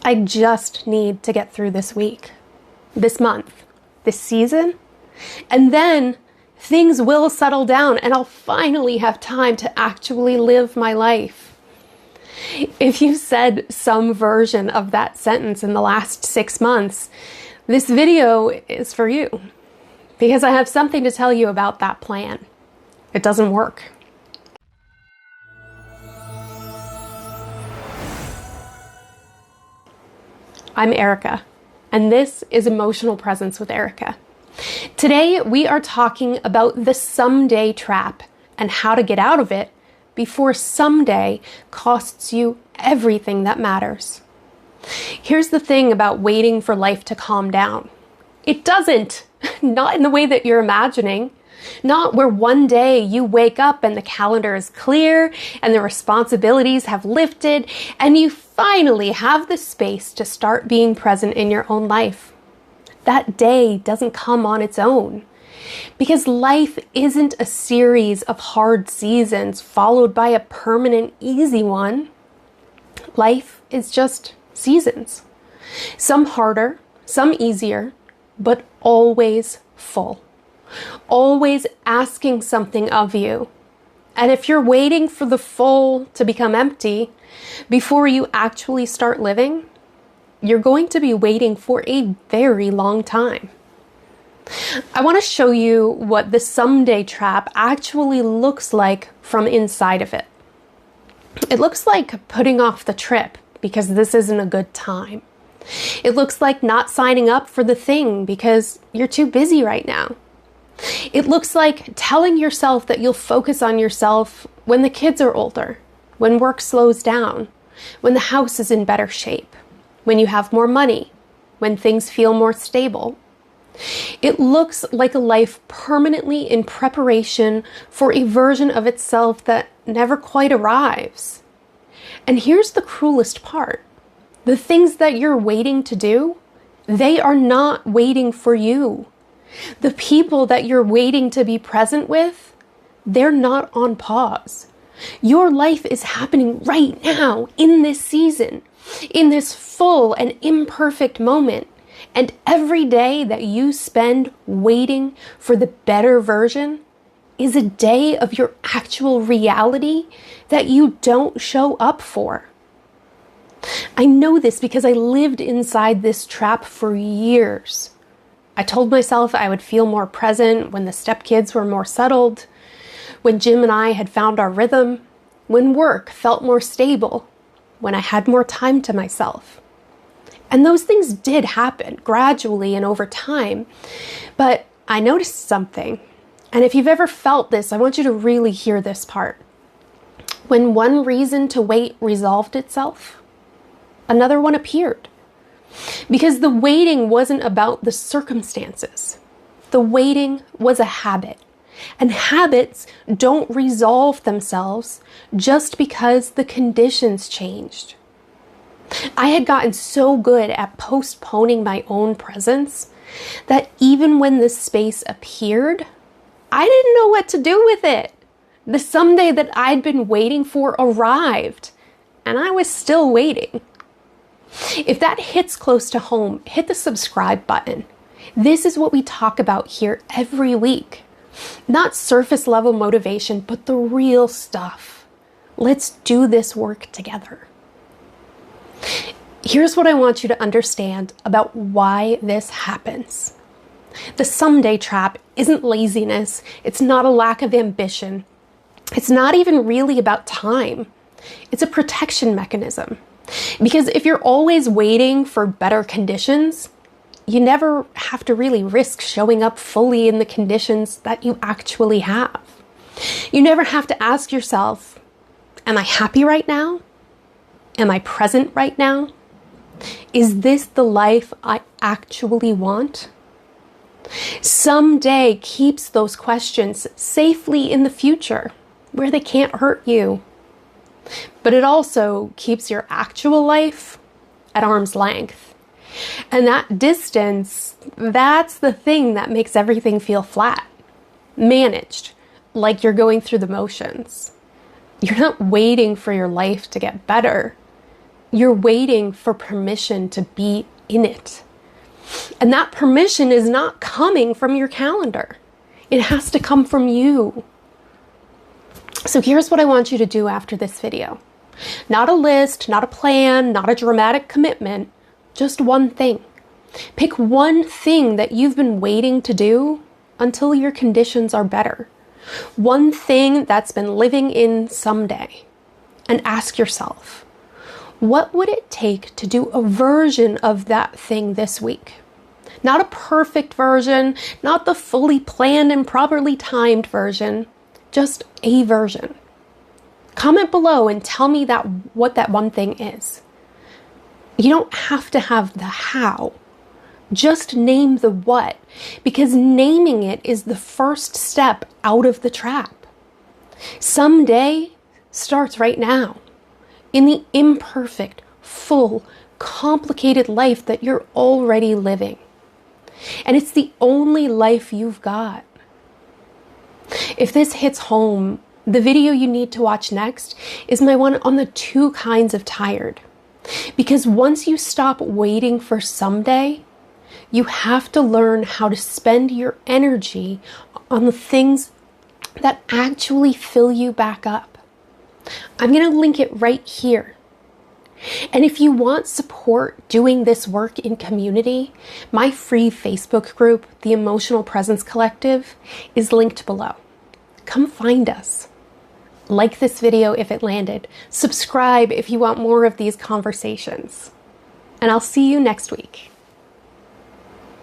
I just need to get through this week, this month, this season, and then things will settle down and I'll finally have time to actually live my life. If you said some version of that sentence in the last 6 months, this video is for you, because I have something to tell you about that plan. It doesn't work. I'm Erica, and this is Emotional Presence with Erica. Today, we are talking about the someday trap and how to get out of it before someday costs you everything that matters. Here's the thing about waiting for life to calm down. It doesn't. Not in the way that you're imagining. Not where one day you wake up and the calendar is clear and the responsibilities have lifted and you finally have the space to start being present in your own life. That day doesn't come on its own, because life isn't a series of hard seasons followed by a permanent easy one. Life is just seasons. Some harder, some easier, but always full. Always asking something of you. And if you're waiting for the full to become empty before you actually start living, you're going to be waiting for a very long time. I want to show you what the someday trap actually looks like from inside of it. It looks like putting off the trip because this isn't a good time. It looks like not signing up for the thing because you're too busy right now. It looks like telling yourself that you'll focus on yourself when the kids are older, when work slows down, when the house is in better shape, when you have more money, when things feel more stable. It looks like a life permanently in preparation for a version of itself that never quite arrives. And here's the cruelest part. The things that you're waiting to do, they are not waiting for you. The people that you're waiting to be present with, they're not on pause. Your life is happening right now, in this season, in this full and imperfect moment. And every day that you spend waiting for the better version is a day of your actual reality that you don't show up for. I know this because I lived inside this trap for years. I told myself I would feel more present when the stepkids were more settled, when Jim and I had found our rhythm, when work felt more stable, when I had more time to myself. And those things did happen gradually and over time, but I noticed something. And if you've ever felt this, I want you to really hear this part. When one reason to wait resolved itself, another one appeared. Because the waiting wasn't about the circumstances. The waiting was a habit. And habits don't resolve themselves just because the conditions changed. I had gotten so good at postponing my own presence that even when this space appeared, I didn't know what to do with it. The someday that I'd been waiting for arrived, and I was still waiting. If that hits close to home, hit the subscribe button. This is what we talk about here every week. Not surface level motivation, but the real stuff. Let's do this work together. Here's what I want you to understand about why this happens. The someday trap isn't laziness. It's not a lack of ambition. It's not even really about time. It's a protection mechanism. Because if you're always waiting for better conditions, you never have to really risk showing up fully in the conditions that you actually have. You never have to ask yourself, am I happy right now? Am I present right now? Is this the life I actually want? Someday keeps those questions safely in the future where they can't hurt you. But it also keeps your actual life at arm's length. And that distance, that's the thing that makes everything feel flat, managed, like you're going through the motions. You're not waiting for your life to get better. You're waiting for permission to be in it. And that permission is not coming from your calendar. It has to come from you. So here's what I want you to do after this video. Not a list, not a plan, not a dramatic commitment, just one thing. Pick one thing that you've been waiting to do until your conditions are better. One thing that's been living in someday. And ask yourself, what would it take to do a version of that thing this week? Not a perfect version, not the fully planned and properly timed version, just a version. Comment below and tell me what that one thing is. You don't have to have the how. Just name the what, because naming it is the first step out of the trap. Someday starts right now, in the imperfect, full, complicated life that you're already living. And it's the only life you've got. If this hits home, the video you need to watch next is my one on the 2 kinds of tired. Because once you stop waiting for someday, you have to learn how to spend your energy on the things that actually fill you back up. I'm going to link it right here. And if you want support doing this work in community, my free Facebook group, the Emotional Presence Collective, is linked below. Come find us. Like this video if it landed. Subscribe if you want more of these conversations. And I'll see you next week.